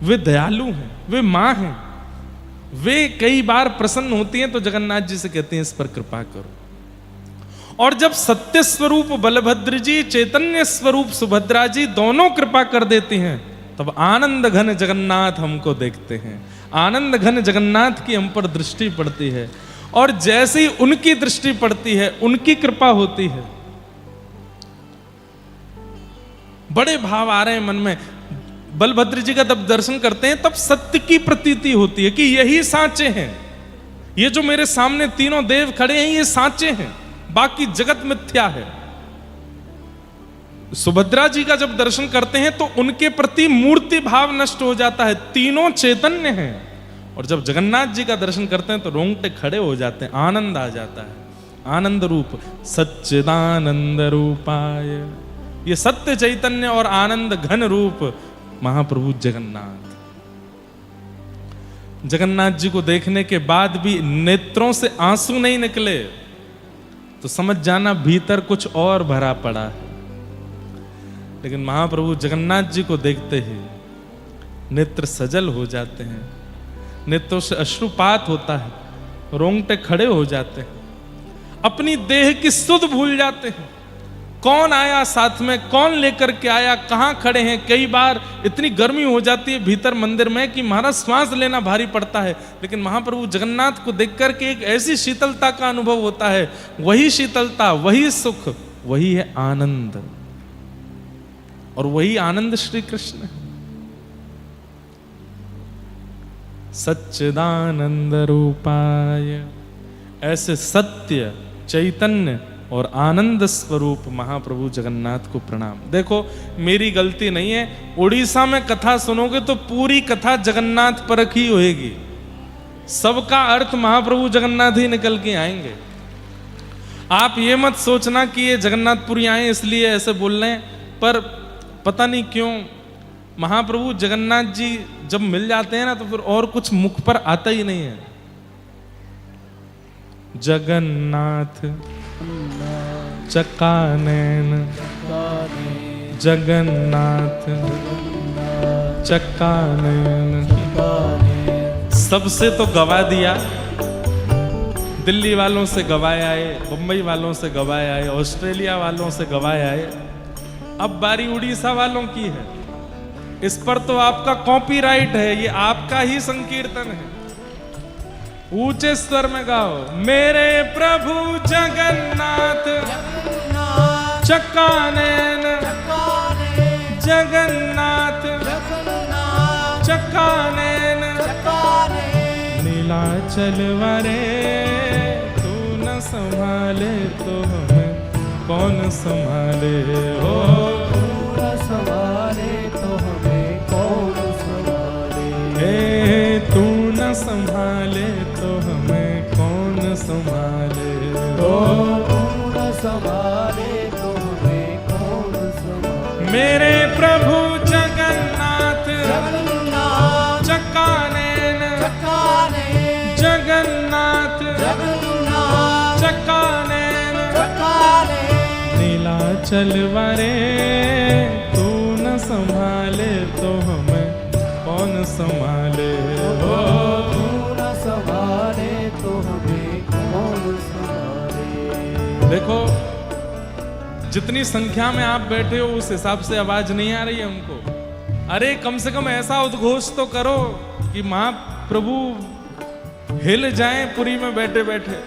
वे दयालु हैं, वे मां हैं, वे कई बार प्रसन्न होती हैं तो जगन्नाथ जी से कहती हैं इस पर कृपा करो। और जब सत्य स्वरूप बलभद्र जी, चैतन्य स्वरूप सुभद्रा जी दोनों कृपा कर देती हैं, तब आनंद घन जगन्नाथ हमको देखते हैं। आनंद घन जगन्नाथ की हम पर दृष्टि पड़ती है, और जैसे ही उनकी दृष्टि पड़ती है, उनकी कृपा होती है। बड़े भाव आ रहे हैं मन में। बलभद्र जी का जब दर्शन करते हैं तब सत्य की प्रतीति होती है कि यही साचे हैं, ये जो मेरे सामने तीनों देव खड़े हैं ये साचे हैं, बाकी जगत मिथ्या है। सुभद्रा जी का जब दर्शन करते हैं तो उनके प्रति मूर्ति भाव नष्ट हो जाता है, तीनों चैतन्य हैं। और जब जगन्नाथ जी का दर्शन करते हैं तो रोंगटे खड़े हो जाते हैं, आनंद आ जाता है। आनंद रूप सच्चिदानंद रूपाय, ये सत्य चैतन्य और आनंद घन रूप महाप्रभु जगन्नाथ। जगन्नाथ जी को देखने के बाद भी नेत्रों से आंसू नहीं निकले तो समझ जाना भीतर कुछ और भरा पड़ा है। लेकिन महाप्रभु जगन्नाथ जी को देखते ही नेत्र सजल हो जाते हैं, नेत्रों से अश्रुपात होता है, रोंगटे खड़े हो जाते हैं, अपनी देह की सुध भूल जाते हैं। कौन आया साथ में, कौन लेकर के आया, कहां खड़े हैं। कई बार इतनी गर्मी हो जाती है भीतर मंदिर में कि महाराज श्वास लेना भारी पड़ता है, लेकिन महाप्रभु जगन्नाथ को देख करके एक ऐसी शीतलता का अनुभव होता है। वही शीतलता, वही सुख, वही है आनंद, और वही आनंद श्री कृष्ण है। सच्चिदानंद रूपाय, ऐसे सत्य चैतन्य और आनंद स्वरूप महाप्रभु जगन्नाथ को प्रणाम। देखो मेरी गलती नहीं है, उड़ीसा में कथा सुनोगे तो पूरी कथा जगन्नाथ परख ही होएगी, सबका अर्थ महाप्रभु जगन्नाथ ही निकल के आएंगे। आप ये मत सोचना कि ये जगन्नाथपुरी आए इसलिए ऐसे बोल रहे हैं, पर पता नहीं क्यों महाप्रभु जगन्नाथ जी जब मिल जाते हैं ना तो फिर और कुछ मुख पर आता ही नहीं है। जगन्नाथ चकानैन, जगन्नाथ चकानैन। सबसे तो गवा दिया, दिल्ली वालों से गवाए आए, बंबई वालों से गवाए आए, ऑस्ट्रेलिया वालों से गवाए आए, अब बारी उड़ीसा वालों की है। इस पर तो आपका कॉपीराइट है, ये आपका ही संकीर्तन है। ऊंचे स्वर में गाओ। मेरे प्रभु जगन्नाथ जगन्नाथ चक्कानैन चक्काने जगन्नाथ जगन्नाथ चक्कानैन चक्काने नीलाचल वरे तू न संभाले तो हमें कौन संभाले हो। तू न संभाले तो हमें कौन संभाले। हे तू न संभाले तो हमें कौन संभाले हो। तू न संभाले तो हमें कौन संभाले। मेरे प्रभु जगन्नाथ जगन्नाथ चक्कानैन चक्काने जगन्नाथ जगन्नाथ चक्कानैन चक्काने नीलाचल वरे तू न संभाले तो हमें कौन संभाले हो। तू न संभाले तो हमें कौन संभाले। देखो जितनी संख्या में आप बैठे हो उस हिसाब से आवाज नहीं आ रही है हमको। अरे कम से कम ऐसा उद्घोष तो करो कि महाप्रभु हिल जाएं पुरी में बैठे बैठे।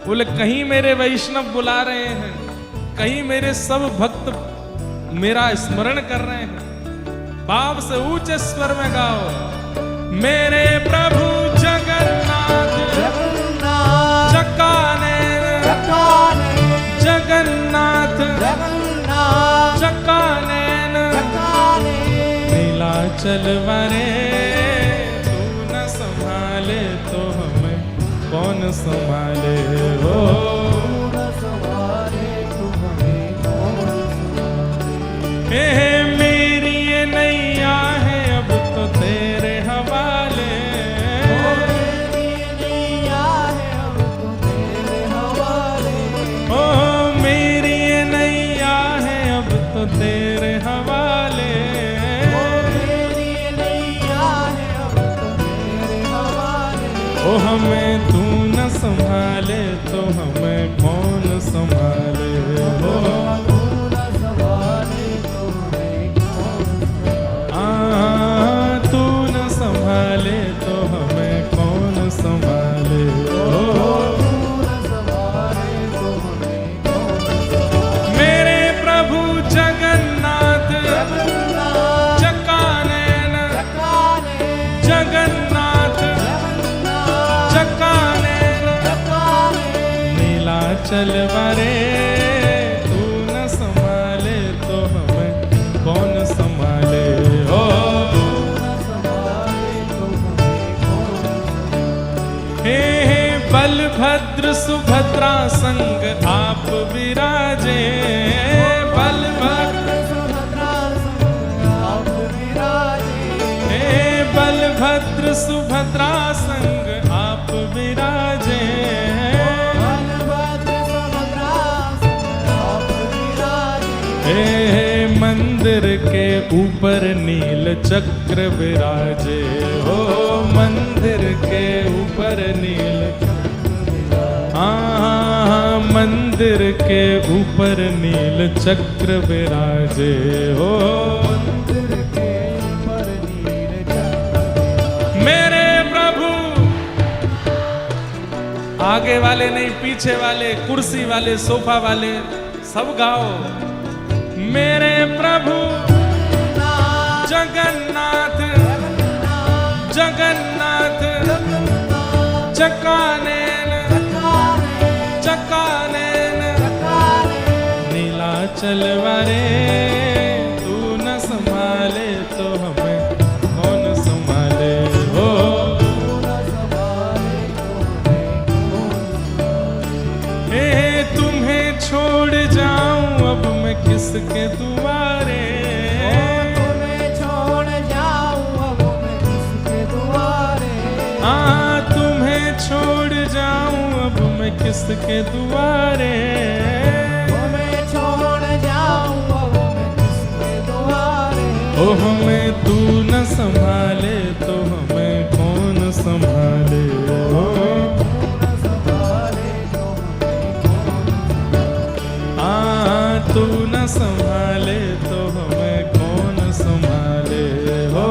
बोले कहीं मेरे वैष्णव बुला रहे हैं, कहीं मेरे सब भक्त मेरा स्मरण कर रहे हैं। भाव से ऊंचे स्वर में गाओ। मेरे प्रभु जगन्नाथ जगन्नाथ चक्कानैन चक्काने जगन्नाथ जगन्नाथ चक्कानैन चक्काने नीलाचल वरे तू न संभाले तो हमें कौन संभाले हो। तू न संभाले तो हमें कौन संभाले। हे मेरी ये नैया है अब तो तेरे हवाले। मेरी नैया है अब तो तेरे हवाले। ओ मेरी ये नैया है अब तो तेरे हवाले। मेरी नैया है अब तो तेरे हवाले। ओ हमें तू न संभाले तो हमें कौन संभाले हो। तू न संभाले तो हमें कौन संभाले। तू न संभाले तो हमें कौन संभाले हो। तू न संभाले तो हमें कौन संभाले। मेरे प्रभु जगन्नाथ जगन्नाथ चक्कानैन चक्काने जगन्नाथ जगन्नाथ चक्कानैन चक्काने नीलाचल वरे तू न संभाले तो हमें कौन संभाले हो। तू न संभाले तो हमें कौन संभाले। हे बलभद्र सुभद्रा संग आप विराजे। बलभद्र सुभद्रा संग आप विराजे। हे बलभद्र सुभद्रा संग आप विराजे। बलभद्र सुभद्रा संग आप विराजे। हे मंदिर के ऊपर नील चक्र विराजे हो। मंदिर के ऊपर नील मंदिर के ऊपर नील चक्र विराजे हो। मंदिर के ऊपर नील चक्र। मेरे प्रभु आगे वाले नहीं पीछे वाले कुर्सी वाले सोफा वाले सब गाओ। मेरे प्रभु जगन्नाथ जगन्नाथ चक्कानैन चक्कानैन नीलाचल वरे तू न संभाले तो हमें कौन संभाले हो। हे तुम्हें छोड़ जाऊं अब मैं किसके दुआरे। तुम्हें छोड़ जाऊं अब मैं किसके दुआरे। हाँ तुम्हें छोड़ जाऊं अब मैं किसके दुआरे। तुम्हें छोड़ जाऊं अब मैं किसके दुआरे। ओ हमें तू न संभाले तो हमें कौन संभाले हो। तू न संभाले तो हमें कौन संभाले हो।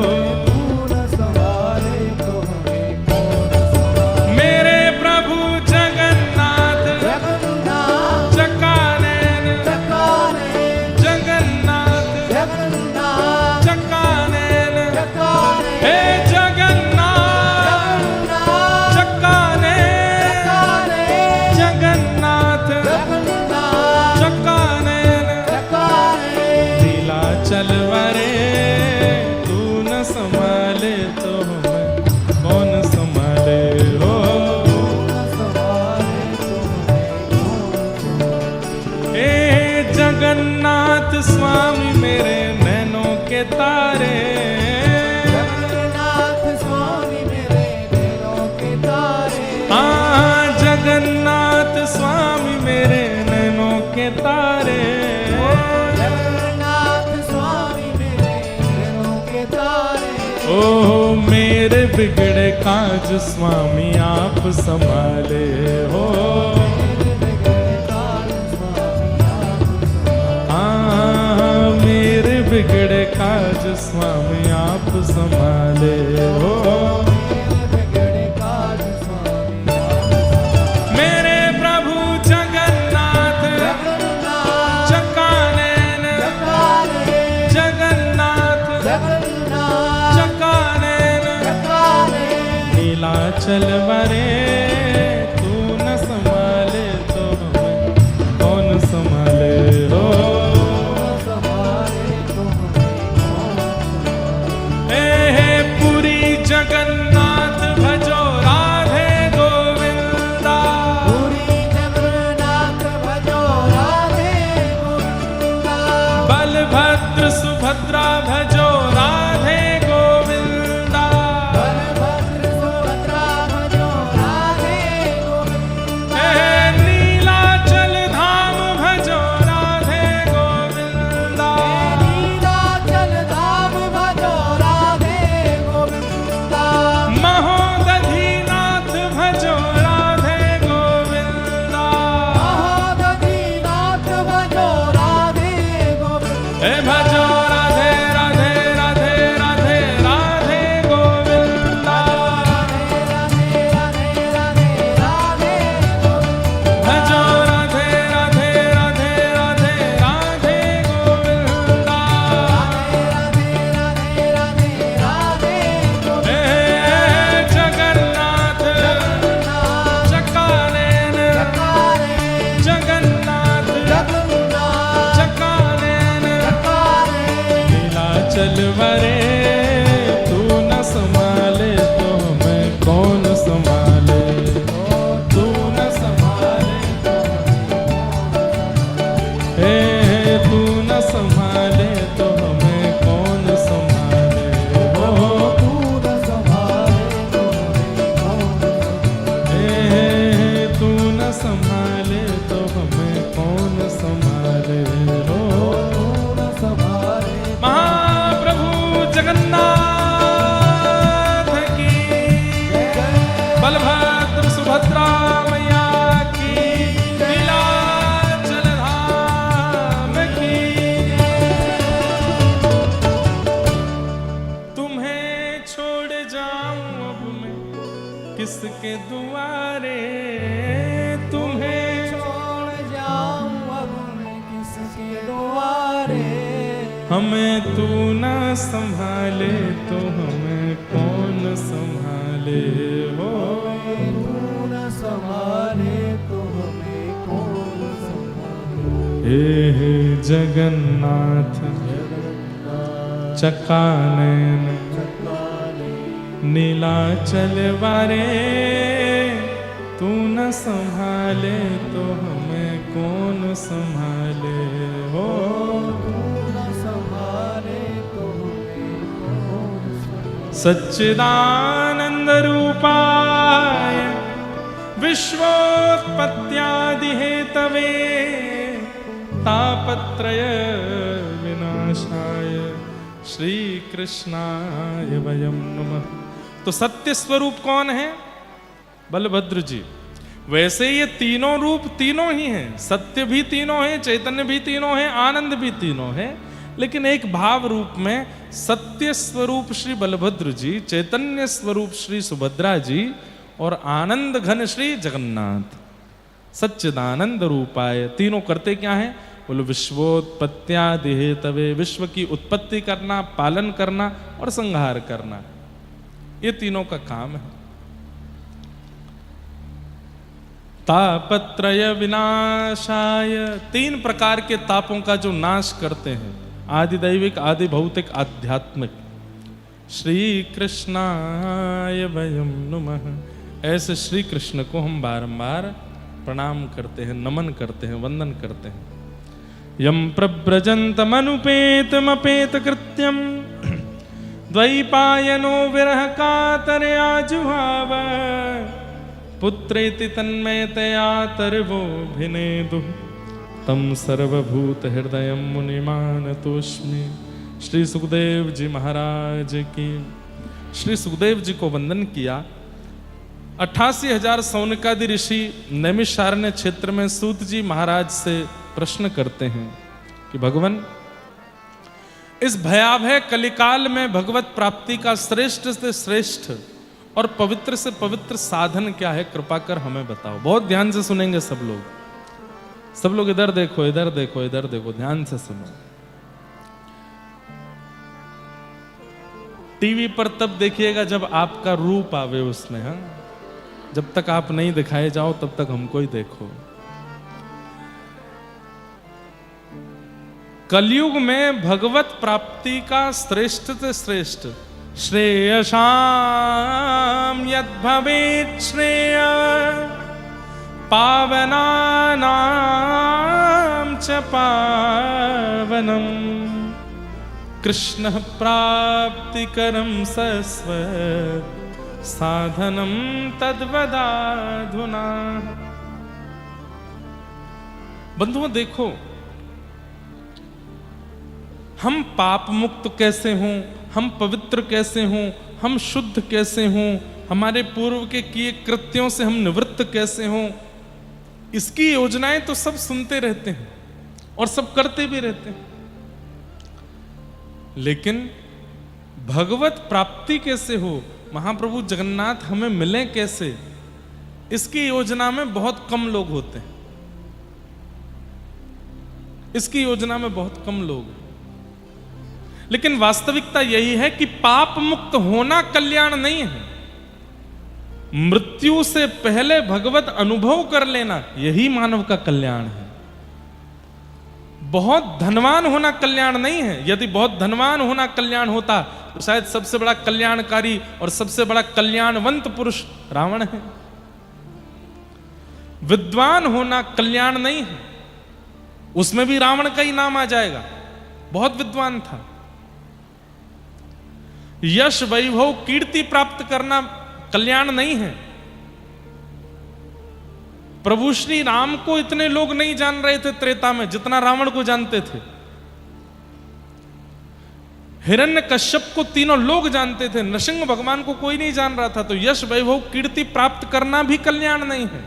तू न संभाले तो हमें कौन संभाले। मेरे बिगड़े काज स्वामी आप संभाले हो। हाँ, मेरे बिगड़े काज स्वामी आप संभाले हो। मेरे प्रभु जगन्नाथ चकानैन, जगन्नाथ चकानैन, नीलाचल वरे तू न संभाले तो हमें कौन संभाले हो। पुरी जगन्नाथ भजो राधे गोविंदा, पुरी जगन्नाथ भजो राधे गोविंदा, बलभद्र सुभद्रा भजो राधे गोविंदा, बलभद्र सुभद्रा भजो राधे गोविंदा, नीलाचल धाम भजो राधे गोविंदा, नीलाचल धाम भजो राधे गोविंदा, महोदधीनाथ भजो राधे गोविंदा, महोदधीनाथ भजो राधे गोविंदा, भजो राधे राधे राधे राधे राधे गोविंदा, राधे राधे राधे राधे गोविंदा, भजो राधे राधे राधे राधे राधे गोविंदा, राधे राधे राधे राधे गोविंदा, जगन्नाथ चकानैन, जगन्नाथ चकानैन, नीलाचल वरे तू न संभाले तो हमें कौन संभाले। तू न संभाले हे तू न संभाले तो हमें कौन संभाले हो। तू न संभाले तो हमें कौन संभाले हो। महाप्रभु जगन्नाथ की, बलभद्र सुभद्रा मैया की, नीलाचल धाम की। तुम्हें छोड़ जाऊं अब मैं किसके दुआरे, तुम्हें छोड़ जाऊं अब मैं किसके द्वारे, हमें तू न संभाले तो हमें कौन संभाले हो। तू न संभाले तो हमें कौन संभाले। हे जगन्नाथ चकानैन, नीलाचल वारे तू न संभाले तो हमें कौन संभाले हो। सच्चिदानंद रूपाय विश्वोत्पत्त्यादि हेतवे तापत्रय विनाशाय श्री कृष्णाय वयं नमः। तो सत्य स्वरूप कौन है? बलभद्र जी। वैसे ये तीनों रूप तीनों ही हैं, सत्य भी तीनों है, चैतन्य भी तीनों है, आनंद भी तीनों है, लेकिन एक भाव रूप में सत्य स्वरूप श्री बलभद्र जी, चैतन्य स्वरूप श्री सुभद्रा जी और आनंद घन श्री जगन्नाथ। सच्चिदानंद रूपाय, तीनों करते क्या है? बोलो विश्वोत्पत्त्यादि हेतवे, विश्व की उत्पत्ति करना, पालन करना और संहार करना, ये तीनों का काम है। तापत्रय विनाशाय, तीन प्रकार के तापों का जो नाश करते हैं, आदि दैविक, आदि भौतिक, आध्यात्मिक। श्री कृष्णाय वयं नमः। ऐसे श्री कृष्ण को हम बारंबार प्रणाम करते हैं, नमन करते हैं, वंदन करते हैं। यम प्रव्रजन्तमनुपेतमपेत कृत्यम द्वैपायनो विरह कातरयाजुहाव पुत्रेति तन्मयतया तर्वोऽभिनेदुः तम सर्वभूत हृदय मुनिमानतोऽस्मि। श्री सुखदेव जी महाराज की, श्री सुखदेव जी को वंदन किया। 88,000 सौनकादि ऋषि नैमिषारण्य क्षेत्र में सूत जी महाराज से प्रश्न करते हैं कि भगवान, इस भयावह कलिकाल में भगवत प्राप्ति का श्रेष्ठ से श्रेष्ठ और पवित्र से पवित्र साधन क्या है, कृपा कर हमें बताओ। बहुत ध्यान से सुनेंगे सब लोग इधर देखो, इधर देखो, इधर देखो, ध्यान से सुनो। टीवी पर तब देखिएगा जब आपका रूप आवे उसमें, हाँ। जब तक आप नहीं दिखाए जाओ तब तक हमको ही देखो। कलयुग में भगवत प्राप्ति का श्रेष्ठ से श्रेष्ठ श्रेयसाम यद भवेत् श्रेय पावनानां च पावनम कृष्ण प्राप्तिकरं सस्व साधनम तद्वदाधुना। बंधुओं देखो, हम पाप मुक्त कैसे हों, हम पवित्र कैसे हों, हम शुद्ध कैसे हों, हमारे पूर्व के किए कृत्यों से हम निवृत्त कैसे हों, इसकी योजनाएं तो सब सुनते रहते हैं और सब करते भी रहते हैं। लेकिन भगवत प्राप्ति कैसे हो, महाप्रभु जगन्नाथ हमें मिले कैसे, इसकी योजना में बहुत कम लोग होते हैं। इसकी योजना में बहुत कम लोग हैं। लेकिन वास्तविकता यही है कि पाप मुक्त होना कल्याण नहीं है। मृत्यु से पहले भगवत अनुभव कर लेना, यही मानव का कल्याण है। बहुत धनवान होना कल्याण नहीं है। यदि बहुत धनवान होना कल्याण होता तो शायद सबसे बड़ा कल्याणकारी और सबसे बड़ा कल्याणवंत पुरुष रावण है। विद्वान होना कल्याण नहीं है, उसमें भी रावण का ही नाम आ जाएगा, बहुत विद्वान था। यश वैभव कीर्ति प्राप्त करना कल्याण नहीं है। प्रभु श्री राम को इतने लोग नहीं जान रहे थे त्रेता में जितना रावण को जानते थे। हिरण्यकश्यप को तीनों लोग जानते थे, नृसिंह भगवान को कोई नहीं जान रहा था। तो यश वैभव कीर्ति प्राप्त करना भी कल्याण नहीं है।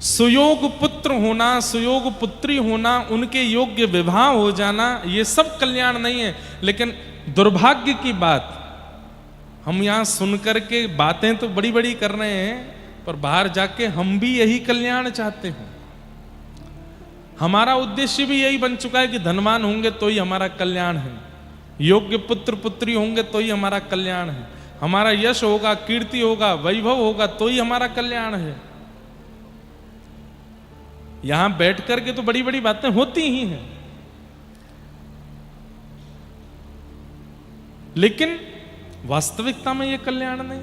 सुयोग पुत्र होना, सुयोग पुत्री होना, उनके योग्य विवाह हो जाना, ये सब कल्याण नहीं है। लेकिन दुर्भाग्य की बात, हम यहां सुनकर के बातें तो बड़ी बड़ी कर रहे हैं, पर बाहर जाके हम भी यही कल्याण चाहते हैं। हमारा उद्देश्य भी यही बन चुका है कि धनवान होंगे तो ही हमारा कल्याण है, योग्य पुत्र पुत्री होंगे तो ही हमारा कल्याण है, हमारा यश होगा, कीर्ति होगा, वैभव होगा तो ही हमारा कल्याण है। यहां बैठ करके तो बड़ी बड़ी बातें होती ही हैं, लेकिन वास्तविकता में यह कल्याण नहीं।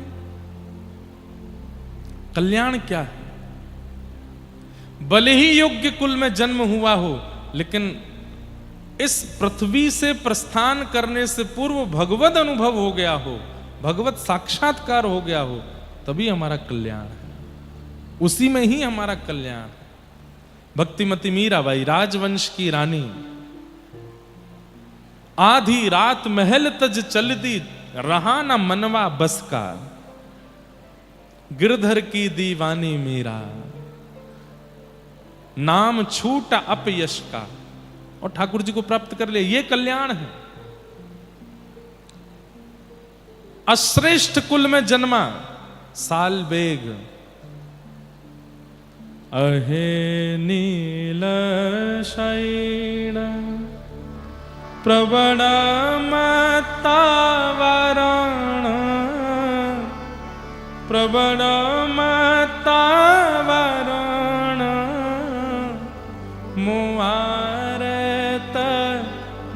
कल्याण क्या है? भले ही योग्य कुल में जन्म हुआ हो, लेकिन इस पृथ्वी से प्रस्थान करने से पूर्व भगवत अनुभव हो गया हो, भगवत साक्षात्कार हो गया हो, तभी हमारा कल्याण है। उसी में ही हमारा कल्याण है। भक्तिमती मीराबाई, राजवंश की रानी, आधी रात महल तज चलती, रहा न मनवा बस का, गिरधर की दीवानी मीरा, नाम छूटा अपयश का, और ठाकुर जी को प्राप्त कर ले। ये कल्याण है। अश्रेष्ठ कुल में जन्मा, साल बेग, अहे नील शैण प्रवण मतावरण, प्रवण मतावरण, मुआरत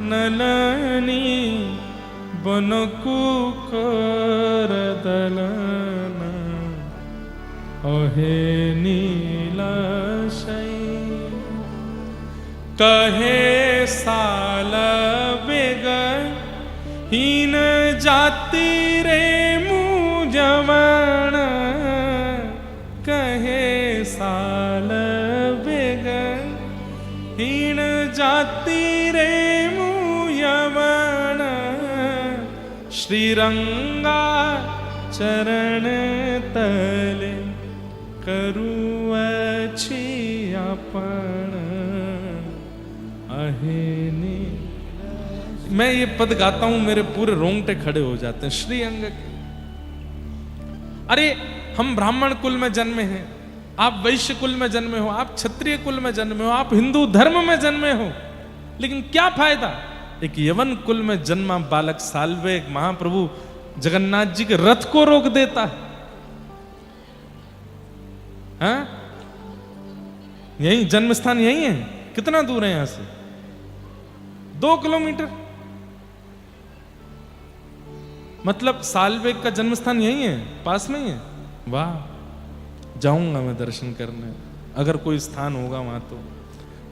नलनी बनकुकर दलन, अहे नील शैण, कहे साल बेग, हीन जाति रे मुझमण, कहे साल बेग, हीन जाति रे मुझमण, श्रीरंगा चरण तले करूँ अच्छी अपन अहेनी। मैं ये पद गाता हूं, मेरे पूरे रोंगटे खड़े हो जाते हैं। श्री अंग के, अरे हम ब्राह्मण कुल में जन्मे हैं, आप वैश्य कुल में जन्मे हो, आप क्षत्रिय कुल में जन्मे हो, आप हिंदू धर्म में जन्मे हो, लेकिन क्या फायदा? एक यवन कुल में जन्मा बालक साल्वेग महाप्रभु जगन्नाथ जी के रथ को रोक देता है। हाँ? यही जन्म स्थान यही है। कितना दूर है यहां से? 2 किलोमीटर। मतलब साल्वेग का जन्म स्थान यही है, पास में ही है। वाह, जाऊंगा मैं दर्शन करने, अगर कोई स्थान होगा वहां तो।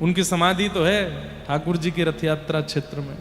उनकी समाधि तो है ठाकुर जी की रथ यात्रा क्षेत्र में।